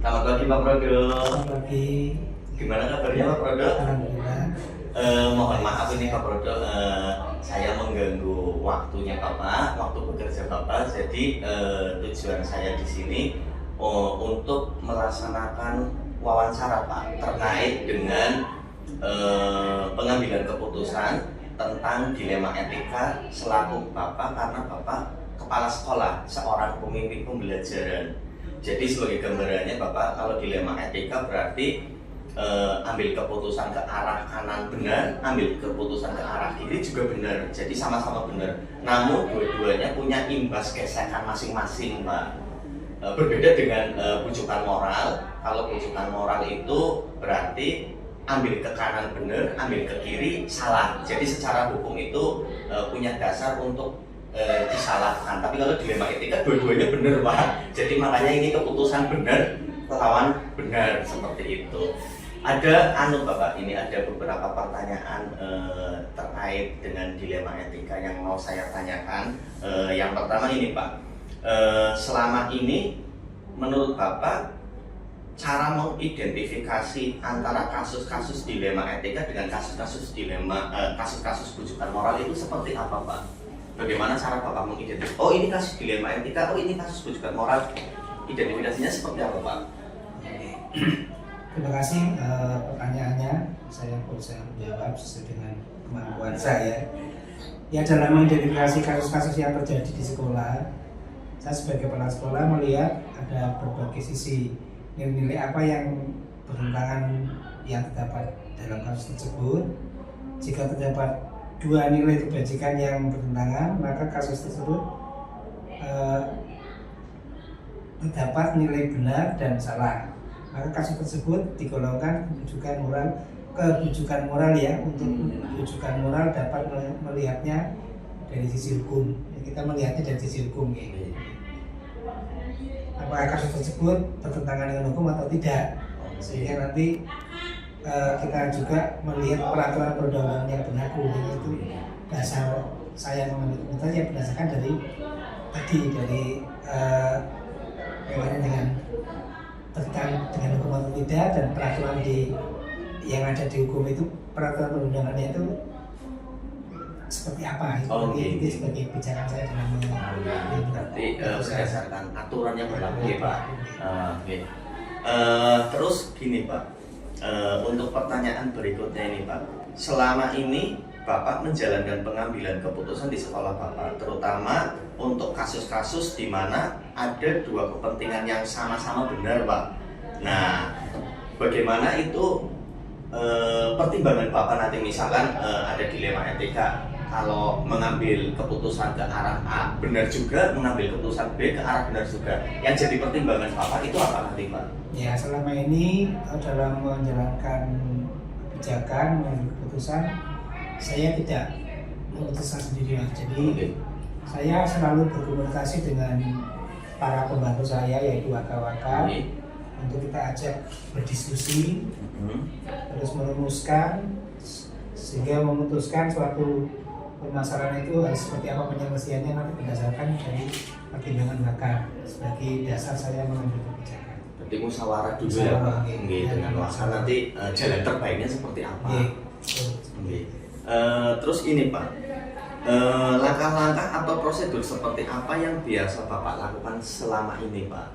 Selamat pagi Pak Prodo. Selamat pagi. Gimana kabarnya Pak Prodo? Alhamdulillah. Mohon maaf ini Pak Prodo, saya mengganggu waktunya Bapak, waktu bekerja Bapak. Jadi tujuan saya di sini untuk melaksanakan wawancara Pak terkait dengan pengambilan keputusan tentang dilema etika selaku Bapak, karena Bapak kepala sekolah, seorang pemimpin pembelajaran. Jadi sebagai gambarannya Bapak, kalau dilema etika berarti ambil keputusan ke arah kanan benar, ambil keputusan ke arah kiri juga benar. Jadi sama-sama benar. Namun dua-duanya punya imbas gesekan masing-masing Pak. Berbeda dengan pujukan moral. Kalau pujukan moral itu berarti ambil ke kanan benar, ambil ke kiri salah. Jadi secara hukum itu punya dasar untuk disalahkan. Tapi kalau dilema etika dua-duanya benar Pak. Jadi makanya ini keputusan benar lawan benar seperti itu. Ada Bapak, ini ada beberapa pertanyaan terkait dengan dilema etika yang mau saya tanyakan. Yang pertama ini Pak, selama ini menurut Bapak cara mengidentifikasi antara kasus-kasus dilema etika dengan kasus-kasus kasus-kasus pujukan moral itu seperti apa Pak? Bagaimana cara Bapak mengidentifikasi? Oh ini kasus dilema etika, oh ini kasus pujukan moral. Identifikasinya seperti apa Pak? Terima kasih pertanyaannya. Saya berusaha menjawab sesuai dengan kemampuan saya. Ya, dalam mengidentifikasi kasus-kasus yang terjadi di sekolah, saya sebagai kepala sekolah melihat ada berbagai sisi nilai-nilai apa yang bertentangan yang terdapat dalam kasus tersebut. Jika terdapat dua nilai kebajikan yang bertentangan, maka kasus tersebut terdapat nilai benar dan salah. Maka kasus tersebut digolongkan kebujukan moral ya. Untuk kebujukan moral dapat melihatnya dari sisi hukum. Kita melihatnya dari sisi hukum ya. Apakah kasus tersebut bertentangan dengan hukum atau tidak? Sehingga nanti kita juga melihat peraturan perundang-undangan yang berlaku. Itu dasar saya mengambil keputusan yang berdasarkan dari bagaimana dengan terkait dengan hukum atau tidak, dan peraturan yang ada di hukum itu, peraturan perundangannya itu seperti apa? Itu sebagai pijakan saya dalam berarti berdasarkan aturan yang berlaku ya Pak. Terus gini Pak, untuk pertanyaan berikutnya ini Pak, selama ini Bapak menjalankan pengambilan keputusan di sekolah Bapak, terutama untuk kasus-kasus di mana ada dua kepentingan yang sama-sama benar Pak. Nah, bagaimana itu pertimbangan Bapak nanti misalkan ada dilema etika, kalau mengambil keputusan ke arah A benar juga, mengambil keputusan B ke arah benar juga, yang jadi pertimbangan Bapak itu apa nanti Pak? Ya, selama ini dalam menjalankan kebijakan, mengambil keputusan, saya tidak memutuskan sendirian. Jadi saya selalu berkomunikasi dengan para pembantu saya, yaitu waka-waka, untuk kita ajak berdiskusi, terus merumuskan sehingga memutuskan suatu permasalahan itu harus seperti apa penyelesaiannya, nanti berdasarkan dari pertimbangan waka sebagai dasar saya mengambil kebijakan. Berarti musyawarah dulu ya Pak, dengan waka nanti jalan terbaiknya seperti apa? Terus ini Pak, langkah-langkah atau prosedur seperti apa yang biasa Bapak lakukan selama ini Pak?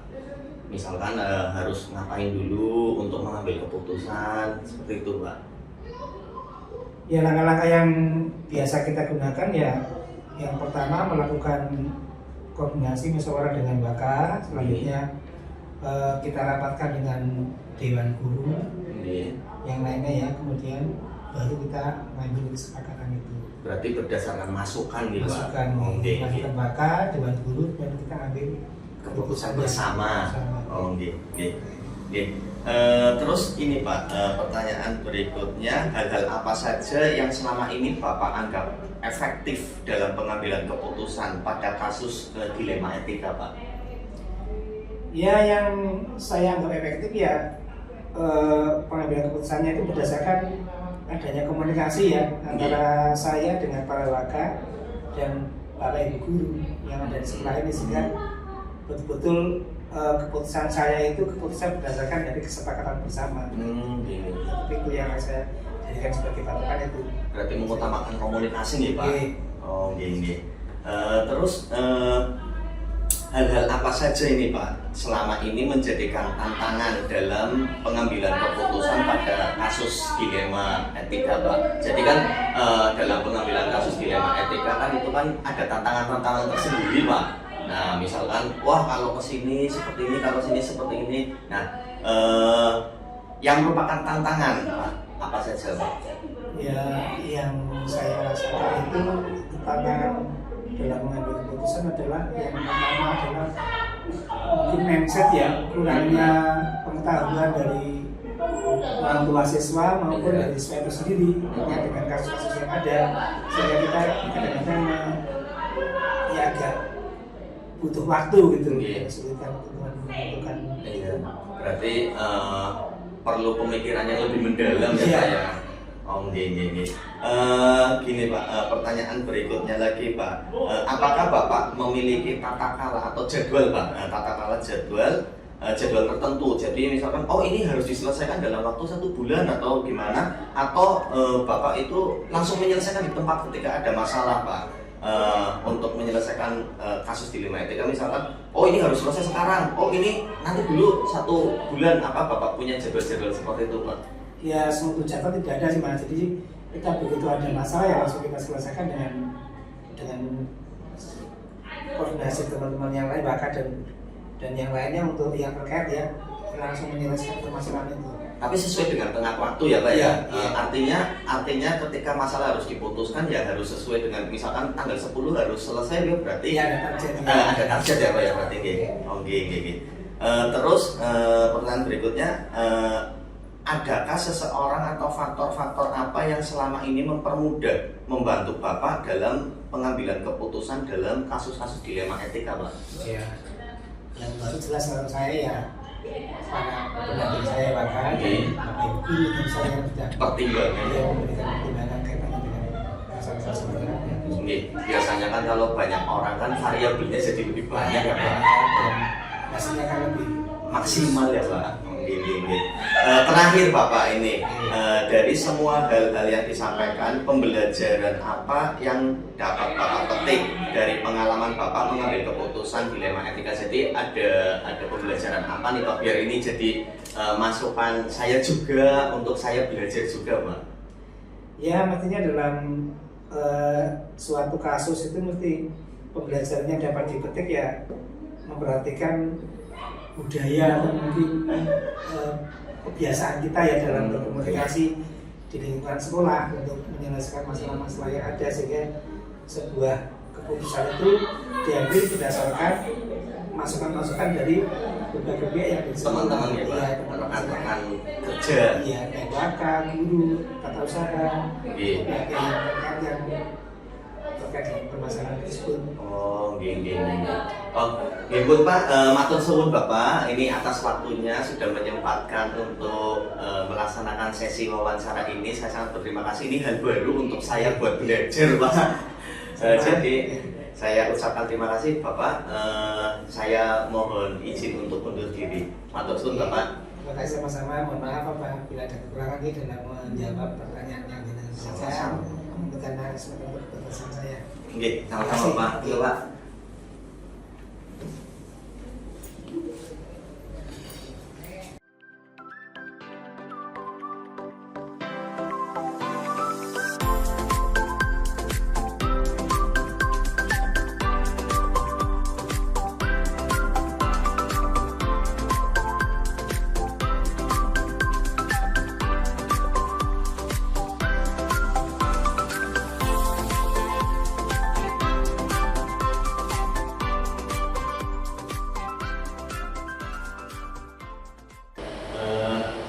Misalkan harus ngapain dulu untuk mengambil keputusan, seperti itu Pak? Ya, langkah-langkah yang biasa kita gunakan ya, yang pertama melakukan koordinasi musyawarah dengan waka, selanjutnya kita rapatkan dengan dewan guru, yang lainnya ya, kemudian baru kita mengambil kesepakatan itu. Berarti berdasarkan masukan gitu Pak? Masukan waka, dewan guru, dan kita ambil keputusan bersama. Terus ini Pak, pertanyaan berikutnya, hal-hal apa saja yang selama ini Bapak anggap efektif dalam pengambilan keputusan pada kasus dilema etika Pak? Ya, yang saya anggap efektif ya pengambilan keputusannya itu berdasarkan adanya komunikasi ya antara saya dengan para waka dan para ibu guru yang ada di sekolah ini, sehingga betul-betul keputusan saya itu keputusan berdasarkan dari kesepakatan bersama. Gini. Tapi itu yang saya jadikan sebagai patokan itu. Berarti mengutamakan komunikasi nih Pak. Oke. Oh gini. Terus hal-hal apa saja ini Pak selama ini menjadikan tantangan dalam pengambilan keputusan pada kasus dilema etika Pak? Jadi kan dalam pengambilan kasus dilema etika kan itu kan ada tantangan-tantangan tersendiri Pak. Nah misalkan wah kalau kesini seperti ini, kalau sini seperti ini. Nah yang merupakan tantangan Pak apa saja Pak? Ya, yang saya rasakan itu tantangan dalam mengambil keputusan adalah yang pertama adalah mungkin mindset ya, kurangnya pengetahuan dari orang tua siswa maupun dari siswa itu sendiri terkait dengan kasus-kasus yang ada, sehingga kita kadang-kadang ya agak butuh waktu gitu, kesulitan untuk menentukan. Iya, berarti perlu pemikiran yang lebih mendalam ya Pak ya. Oh, gini Pak, pertanyaan berikutnya lagi Pak. Apakah Bapak memiliki tata kala atau jadwal Pak? Tata kala jadwal tertentu. Jadi misalkan, oh ini harus diselesaikan dalam waktu 1 bulan atau gimana? Atau Bapak itu langsung menyelesaikan di tempat ketika ada masalah Pak? Untuk menyelesaikan kasus dilema etika misalkan, oh ini harus selesai sekarang, oh ini nanti dulu 1 bulan, apa Bapak punya jadwal-jadwal seperti itu Pak? Ya suatu jadwal tidak ada sih Mas, jadi kita begitu ada masalah ya langsung kita selesaikan dengan koordinasi teman-teman yang lain bahkan dan yang lainnya untuk yang terkait ya langsung menyelesaikan permasalahan itu. Tapi sesuai dengan tengah waktu ya Pak ya. Ya. Artinya ketika masalah harus diputuskan ya harus sesuai dengan misalkan tanggal 10 harus selesai ya berarti. Iya ada target. Ada target ya Pak ya berarti. Oke. Terus pertanyaan berikutnya, adakah seseorang atau faktor-faktor apa yang selama ini mempermudah membantu Bapak dalam pengambilan keputusan dalam kasus-kasus dilema etika Pak? Ya, yang baru jelas kalau saya ya para pendamping saya bahkan Bapak Ibu dan saya tidak Pertimbangan. ya memberikan pertimbangan kaitannya dengan masalah sebenarnya. Biasanya kan kalau banyak orang kan variabelnya jadi lebih banyak ya Pak. Dan hasilnya kan lebih Maksimal ya Pak. Terakhir Bapak ini, dari semua hal-hal yang disampaikan, pembelajaran apa yang dapat Bapak petik dari pengalaman Bapak mengambil keputusan dilema etika? Jadi ada pembelajaran apa nih Pak? Biar ini jadi masukan saya juga untuk saya belajar juga Pak. ya mestinya dalam suatu kasus itu mesti pembelajarannya dapat dipetik ya memperhatikan budaya atau mungkin kebiasaan kita ya dalam berkomunikasi di lingkungan sekolah untuk menyelesaikan masalah-masalah yang ada, sehingga sebuah keputusan itu diambil berdasarkan masukan-masukan dari berbagai pihak yang teman-teman ya Pak, rekan-rekan kerja, iya, PKK, guru, tata usaha, pihak yang terkait dengan permasalahan tersebut. Oh, gini. Oh, gini Pak, matur suwun Bapak, ini atas waktunya sudah menyempatkan untuk melaksanakan sesi wawancara ini. Saya sangat berterima kasih. Ini hal baru untuk saya buat belajar Pak. Jadi saya ucapkan terima kasih Bapak. Saya mohon izin untuk undur diri. Matur suwun Bapak. Terima kasih sama-sama. Mohon maaf apabila ada kekurangan dalam menjawab pertanyaan yang tidak bisa. Karena sebenarnya keputusan saya. Oke, sama-sama Pak. Iya Pak.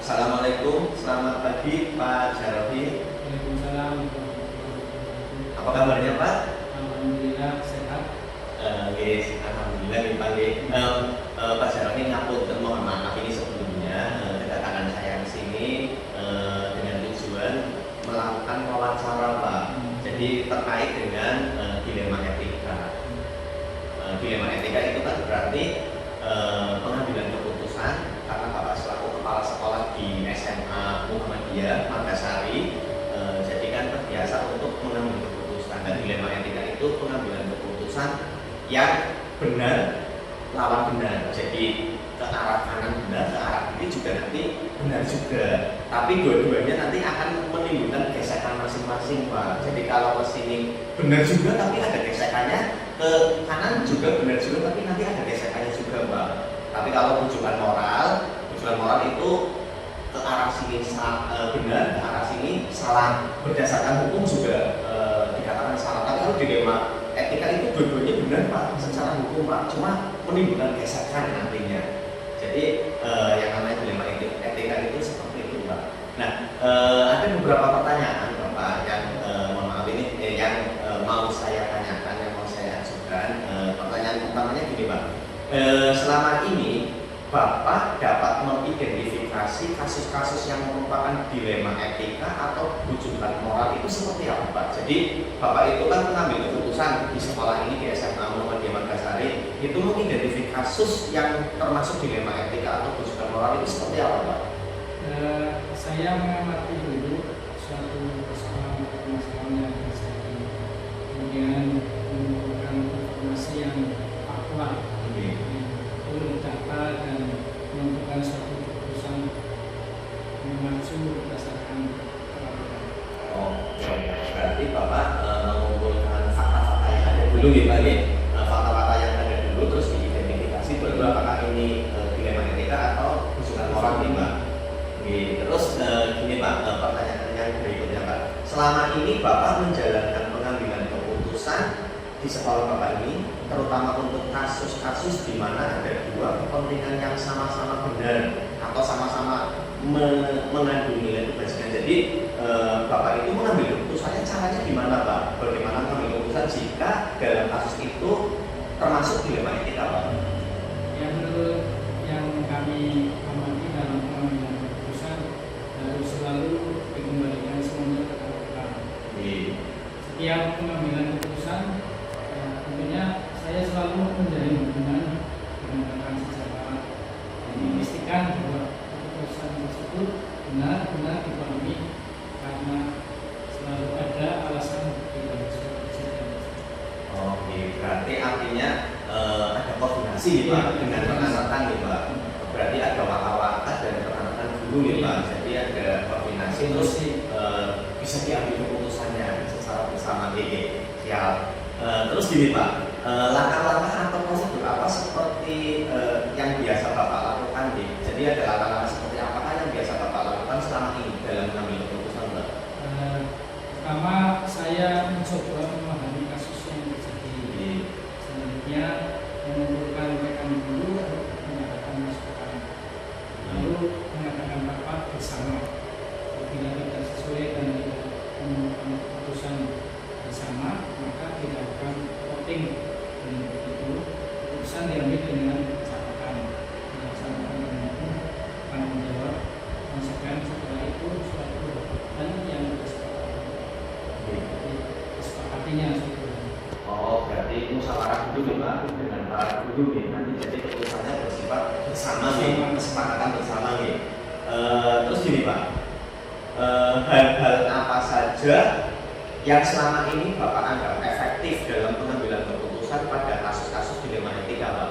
Assalamualaikum, selamat pagi Pak Jarofi. Waalaikumsalam. Apa kabarnya Pak? Alhamdulillah sehat. Alhamdulillah nih Pak. Pak Jarofi ngapunten, mohon maaf ini sebelumnya kedatangan saya ke sini dengan tujuan melakukan wawancara Pak. Jadi terkait dengan dilema etika. Dilema etika itu kan berarti Muhammadiyah Makassari. Jadi kan terbiasa untuk mengambil keputusan, dan dilema etika itu pengambilan keputusan yang benar lawan benar. Jadi ke arah kanan benar, ke arah kiri juga nanti benar juga. Tapi dua-duanya nanti akan menimbulkan gesekan masing-masing, Pak. Jadi kalau ke sini benar juga tapi ada gesekannya, ke kanan juga benar juga tapi nanti ada gesekannya juga, Pak. Tapi kalau tujuan moral itu ke arah sini benar, ke arah sini salah. Berdasarkan hukum juga dikatakan salah. Tapi kalau dilema etika itu dua-duanya benar, Pak, secara hukum, Pak. Cuma menimbulkan gesekan nantinya. Jadi yang namanya dilema etika itu seperti itu, Pak. Nah, ada beberapa pertanyaan, Bapak, yang mohon maaf ini yang mau saya tanyakan, yang mau saya ajukan. Pertanyaan utamanya gini, Pak. Selama ini Bapak dapat mengidentifikasi kasus-kasus yang merupakan dilema etika atau bujukan moral itu seperti apa, Pak? Jadi Bapak itu kan mengambil keputusan di sekolah ini, di SMA Muhammadiyah Makassari, itu mengidentifikasi kasus yang termasuk dilema etika atau bujukan moral itu seperti apa, Pak? Saya mengamati dulu suatu permasalahan yang terjadi, kemudian mengumpulkan informasi yang faktual, turun data, dan menentukan suatu keputusan mengacu berdasarkan peraturan. Oh, berarti Bapak mengumpulkan fakta-fakta yang ada dulu, ya, Pak, ya? Fakta-fakta yang ada dulu terus diidentifikasi baru apakah ini dilema etika atau bujukan moral, nih, Pak. Terus gini, Pak, pertanyaan yang berikutnya, Pak. Selama ini Bapak menjalankan pengambilan keputusan di sekolah Bapak ini, terutama untuk kasus-kasus di mana ada dua kepentingan yang sama-sama benar atau sama-sama mengandung nilai kebajikan. Jadi Bapak itu mengambil keputusannya caranya gimana, Pak? Bagaimana mengambil keputusan jika dalam kasus itu termasuk dilema etika, Pak? Yang menurut yang kami amati dalam pengambilan keputusan harus selalu dikembalikan semuanya ke aturan. Setiap pengambilan keputusan tentunya saya selalu menjalin hubungan dengan rekan sejalan, dan memastikan bahwa keputusan tersebut benar-benar dipahami karena selalu ada alasan di dalam suatu kejadian. Oke, berarti artinya ada koordinasi, Pak, dengan rekan-rekan, Pak. Berarti ada waka-waka dan rekan-rekan dulu, Pak. Jadi ada koordinasi terus bisa diambil keputusannya secara bersama, siap. Terus gini, Pak, langkah-langkah atau prosedur apa seperti yang biasa Bapak lakukan, Jadi ada langkah-langkah seperti apakah yang biasa Bapak lakukan selama ini dalam mengambil keputusan, Pak? Pertama, saya mencoba memahami kasus yang terjadi. Selanjutnya mengumpulkan rekan dulu untuk mengadakan masukan, lalu mengadakan rapat bersama. Apabila tidak sesuai dan tidak menemukan keputusan bersama, maka dilakukan voting, dan begitu keputusan diambil dengan catatan. Dilaksanakan dengan akan menjawab masukan. Setelah itu suatu keputusan yang kesepakatinya. Oh, berarti musyawarah dulu, Pak, dengan para guru, nanti jadi keputusannya bersifat bersama, kesepakatan bersama, terus gini, Pak, hal-hal apa saja yang selama ini Bapak anggap efektif dalam pengambilan keputusan pada kasus-kasus dilema etika, Pak?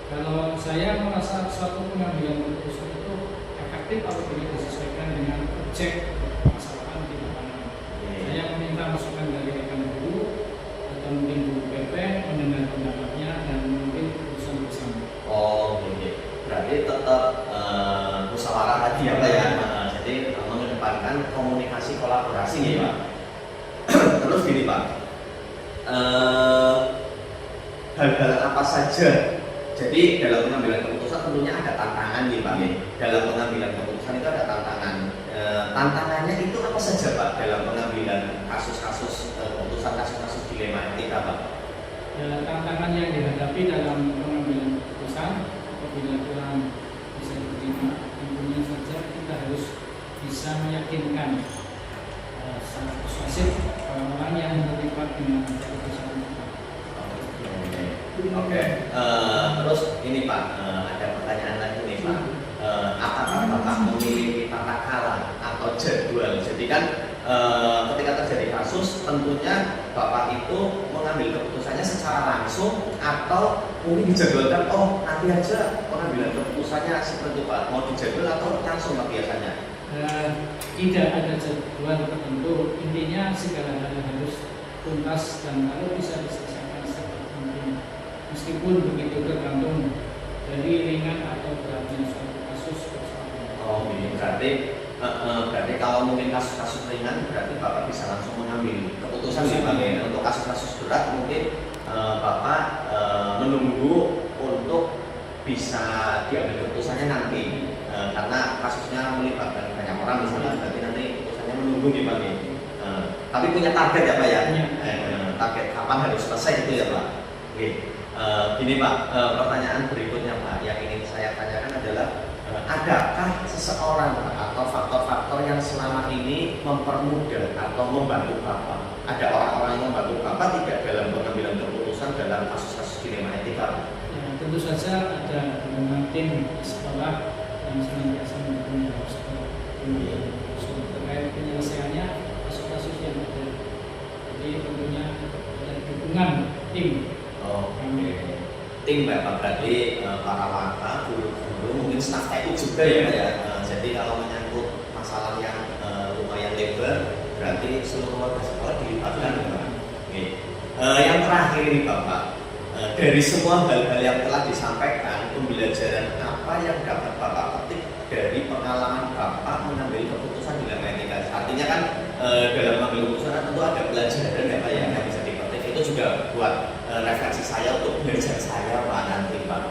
Kalau saya merasa suatu pengambilan keputusan itu efektif apabila disesuaikan dengan objek permasalahan di lapangan. Saya meminta masukan dari rekan guru atau mungkin guru PP, mendengar pendapatnya, dan mungkin keputusan bersama. Oh, oke. Berarti tetap musyawarah tadi, ya, Pak, ya. Jadi mengedepankan komunikasi kolaborasi, ya, Pak. Terus gini, Pak, hal-hal apa saja? Jadi dalam pengambilan keputusan tentunya ada tantangan, Pak. Dalam pengambilan keputusan itu ada tantangan. Tantangannya itu apa saja, Pak, dalam pengambilan kasus-kasus keputusan, kasus-kasus dilema etika, Pak? Tantangan yang dihadapi dalam pengambilan keputusan apabila kurang bisa diterima, tentunya saja kita harus bisa meyakinkan secara persuasif orang yang terlibat dengan keputusan kita. Oke. Terus ini, Pak, ada pertanyaan lagi nih, Pak. Apakah Bapak memiliki tata cara atau kan ketika terjadi kasus tentunya Bapak itu mengambil keputusannya secara langsung atau mungkin dijadwalkan, oh nanti aja pengambilan keputusannya seperti Pak, mau dijadwal atau langsung Pak biasanya? Tidak ada jadwal tertentu, intinya segala hal harus tuntas dan kalau bisa diselesaikan secepat mungkin. Meskipun begitu tergantung dari ringan atau beratnya suatu kasus persoalan. Oh, ini berarti kalau mungkin kasus-kasus ringan berarti Bapak bisa langsung mengambil keputusan sih Pak. Untuk kasus-kasus berat mungkin Bapak menunggu untuk bisa diambil keputusannya nanti karena kasusnya melibatkan banyak orang misalnya, berarti nanti keputusannya menunggu nih Pak. Tapi punya target ya Pak ya? Target kapan harus selesai itu ya Pak? Oke. Gini Pak, pertanyaan berikutnya Pak yang ingin saya tanyakan adalah adakah seseorang atau faktor-faktor yang selama ini mempermudah atau membantu Bapak? Ada orang-orang yang membantu Bapak tidak dalam pengambilan keputusan dalam kasus-kasus dilema etika? Ya, tentu saja ada dengan tim di sekolah yang senantiasa mendukung sekolah terkait penyelesaiannya kasus-kasus yang ada. Jadi tentunya ada dukungan tim. Oke. Tim Bapak berarti para waka, guru-guru, mungkin staf teknik juga ya Pak ya. Jadi kalau menyangkut masalah yang lumayan lebar, berarti seluruh warga sekolah dilibatkan ya Pak. Oke. Yang terakhir ini Bapak, dari semua hal-hal yang telah disampaikan, pembelajaran apa yang dapat Bapak petik dari pengalaman Bapak mengambil keputusan dilema etika? Artinya kan dalam mengambil keputusan tentu ada pelajaran ya Pak yang bisa dipetik. Itu juga buat referensi saya untuk belajar saya Pak nanti Pak.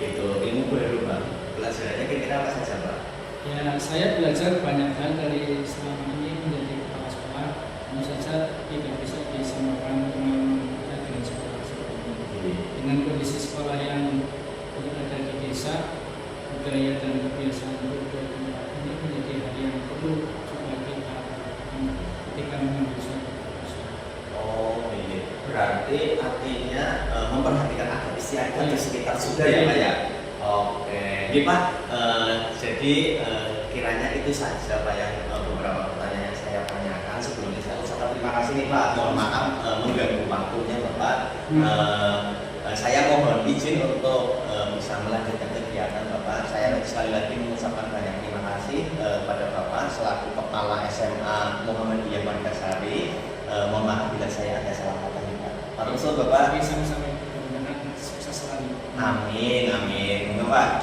Itu ilmu baru Pak. Pelajarannya kira-kira apa saja Pak? Ya, saya belajar banyak hal dari selama ini menjadi kepala sekolah. Tentu saja tidak bisa disamakan pengalaman kita dengan sekolah sebelumnya. Dengan kondisi sekolah yang berada di desa, budaya dan kebiasaan berbeda tempat ini menjadi hal yang perlu juga kita lakukan ketika mengambil suatu keputusan. Oh iya, berarti artinya memperhatikan adat istiadat di sekitar juga ya Pak ya? Oke, ini Pak, jadi kiranya itu saja Pak yang beberapa pertanyaan yang saya tanyakan. Sebelumnya saya ucapkan terima kasih nih Pak, mohon maaf mengganggu waktunya Bapak. Saya mohon izin untuk bisa melanjutkan kegiatan Bapak. Saya sekali lagi mengucapkan banyak terima kasih kepada Bapak selaku Kepala SMA Muhammadiyah Margasari. Mohon maaf bila saya ada salah kata nih Pak. Pak Usul Bapak. Sama-sama, mudah-mudahan sukses selalu. Amin, amin. Bapak.